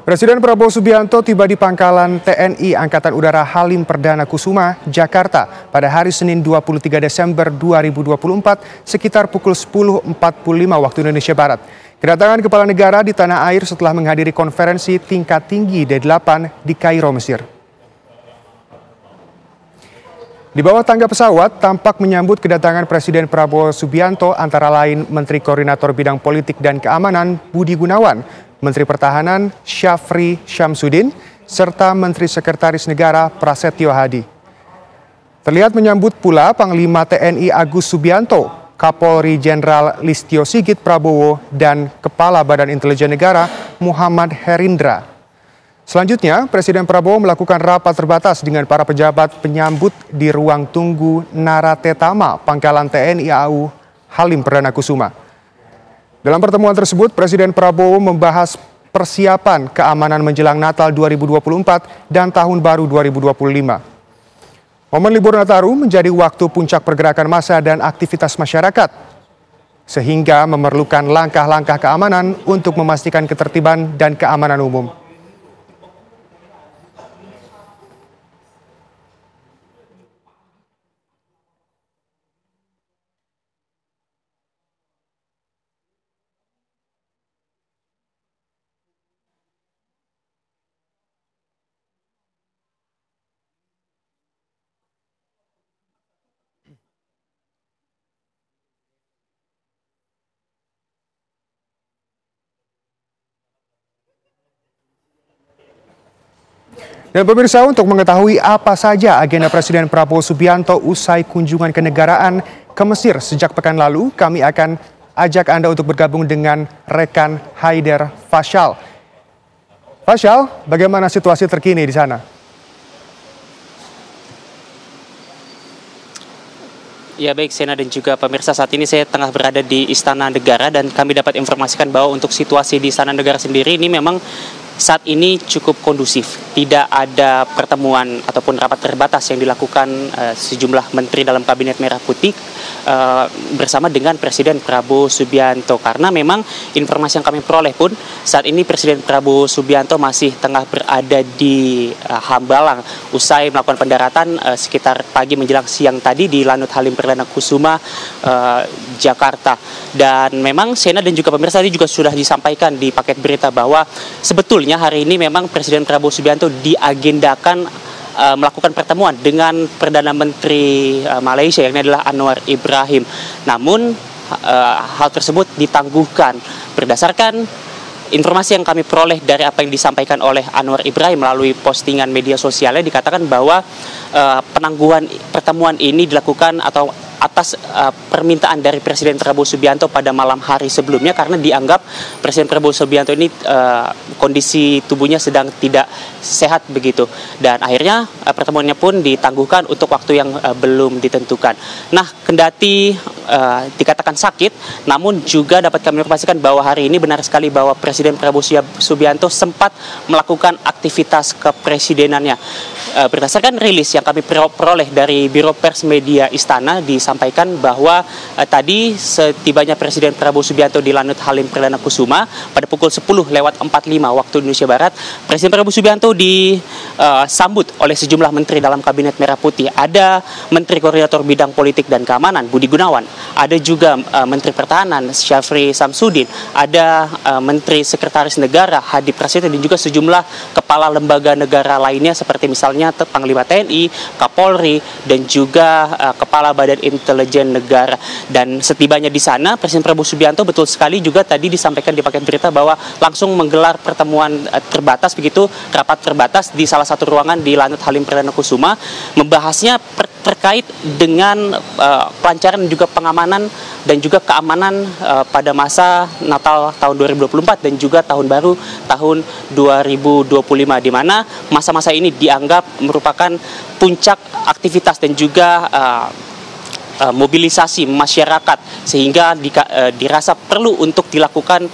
Presiden Prabowo Subianto tiba di Pangkalan TNI Angkatan Udara Halim Perdana Kusuma, Jakarta pada hari Senin 23 Desember 2024 sekitar pukul 10.45 waktu Indonesia Barat. Kedatangan kepala negara di tanah air setelah menghadiri konferensi tingkat tinggi D8 di Kairo, Mesir. Di bawah tangga pesawat tampak menyambut kedatangan Presiden Prabowo Subianto antara lain Menteri Koordinator Bidang Politik dan Keamanan Budi Gunawan, Menteri Pertahanan Syafri Syamsuddin, serta Menteri Sekretaris Negara Prasetyo Hadi. Terlihat menyambut pula Panglima TNI Agus Subianto, Kapolri Jenderal Listio Sigit Prabowo, dan Kepala Badan Intelijen Negara Muhammad Herindra. Selanjutnya, Presiden Prabowo melakukan rapat terbatas dengan para pejabat penyambut di ruang tunggu Naratetama, Pangkalan TNI AU Halim Perdana Kusuma. Dalam pertemuan tersebut, Presiden Prabowo membahas persiapan keamanan menjelang Natal 2024 dan Tahun Baru 2025. Momen libur Nataru menjadi waktu puncak pergerakan massa dan aktivitas masyarakat, sehingga memerlukan langkah-langkah keamanan untuk memastikan ketertiban dan keamanan umum. Dan pemirsa, untuk mengetahui apa saja agenda Presiden Prabowo Subianto usai kunjungan kenegaraan ke Mesir sejak pekan lalu, kami akan ajak Anda untuk bergabung dengan rekan Haider Fasyal. Fasyal, bagaimana situasi terkini di sana? Ya baik, Sena dan juga pemirsa, saat ini saya tengah berada di Istana Negara dan kami dapat informasikan bahwa untuk situasi di Istana Negara sendiri ini memang saat ini cukup kondusif. Tidak ada pertemuan ataupun rapat terbatas yang dilakukan sejumlah menteri dalam Kabinet Merah Putih bersama dengan Presiden Prabowo Subianto. Karena memang informasi yang kami peroleh pun saat ini Presiden Prabowo Subianto masih tengah berada di Hambalang usai melakukan pendaratan sekitar pagi menjelang siang tadi di Lanut Halim Perdana Kusuma, Jakarta. Dan memang Sena dan juga pemirsa tadi juga sudah disampaikan di paket berita bahwa sebetulnya hari ini memang Presiden Prabowo Subianto diagendakan melakukan pertemuan dengan Perdana Menteri Malaysia, yang adalah Anwar Ibrahim. Namun hal tersebut ditangguhkan berdasarkan informasi yang kami peroleh dari apa yang disampaikan oleh Anwar Ibrahim melalui postingan media sosialnya. Dikatakan bahwa penangguhan pertemuan ini dilakukan atau atas permintaan dari Presiden Prabowo Subianto pada malam hari sebelumnya, karena dianggap Presiden Prabowo Subianto ini kondisi tubuhnya sedang tidak sehat begitu, dan akhirnya pertemuannya pun ditangguhkan untuk waktu yang belum ditentukan. Nah, kendati dikatakan sakit, namun juga dapat kami informasikan bahwa hari ini benar sekali bahwa Presiden Prabowo Subianto sempat melakukan aktivitas kepresidenannya. Berdasarkan rilis yang kami peroleh dari Biro Pers Media Istana, disampaikan bahwa tadi setibanya Presiden Prabowo Subianto di Lanut Halim Perdana Kusuma pada pukul 10:45 waktu Indonesia Barat, Presiden Prabowo Subianto disambut oleh sejumlah menteri dalam Kabinet Merah Putih. Ada Menteri Koordinator Bidang Politik dan Keamanan Budi Gunawan, ada juga Menteri Pertahanan Syafri Syamsuddin, ada Menteri Sekretaris Negara Hadi Prasetyo, dan juga sejumlah kepala lembaga negara lainnya seperti misalnya Panglima TNI, Kapolri, dan juga Kepala Badan Intelijen Negara. Dan setibanya di sana, Presiden Prabowo Subianto betul sekali juga tadi disampaikan di paket berita bahwa langsung menggelar pertemuan terbatas begitu, rapat terbatas di salah satu ruangan di Lanut Halim Perdana Kusuma, membahasnya terkait dengan pelancaran dan juga pengamanan dan juga keamanan pada masa Natal tahun 2024 dan juga Tahun Baru tahun 2025, di mana masa-masa ini dianggap merupakan puncak aktivitas dan juga mobilisasi masyarakat, sehingga dirasa perlu untuk dilakukan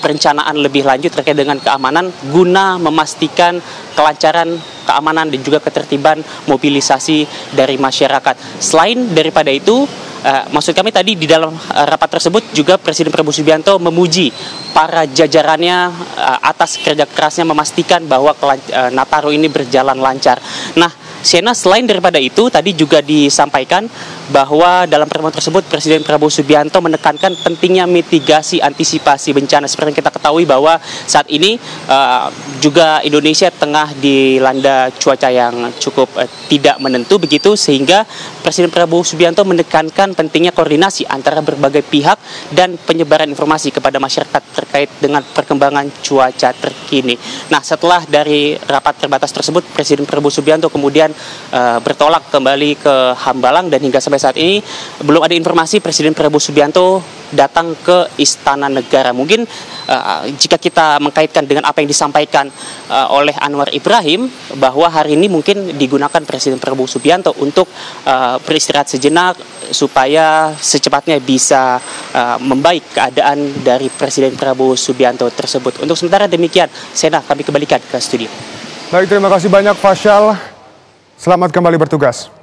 perencanaan lebih lanjut terkait dengan keamanan guna memastikan kelancaran keamanan dan juga ketertiban mobilisasi dari masyarakat. Selain daripada itu, Maksud kami tadi di dalam rapat tersebut juga Presiden Prabowo Subianto memuji para jajarannya atas kerja kerasnya memastikan bahwa Nataru ini berjalan lancar. Nah, Shena, selain daripada itu, tadi juga disampaikan bahwa dalam pertemuan tersebut Presiden Prabowo Subianto menekankan pentingnya mitigasi antisipasi bencana. Seperti yang kita ketahui bahwa saat ini juga Indonesia tengah dilanda cuaca yang cukup tidak menentu begitu, sehingga Presiden Prabowo Subianto menekankan pentingnya koordinasi antara berbagai pihak dan penyebaran informasi kepada masyarakat terkait dengan perkembangan cuaca terkini. Nah, setelah dari rapat terbatas tersebut, Presiden Prabowo Subianto kemudian bertolak kembali ke Hambalang, dan hingga sampai saat ini belum ada informasi Presiden Prabowo Subianto datang ke Istana Negara. Mungkin jika kita mengkaitkan dengan apa yang disampaikan oleh Anwar Ibrahim, bahwa hari ini mungkin digunakan Presiden Prabowo Subianto untuk beristirahat sejenak supaya secepatnya bisa membaik keadaan dari Presiden Prabowo Subianto tersebut. Untuk sementara demikian, Sena, kami kembalikan ke studio. Baik, terima kasih banyak Fasyal. Selamat kembali bertugas.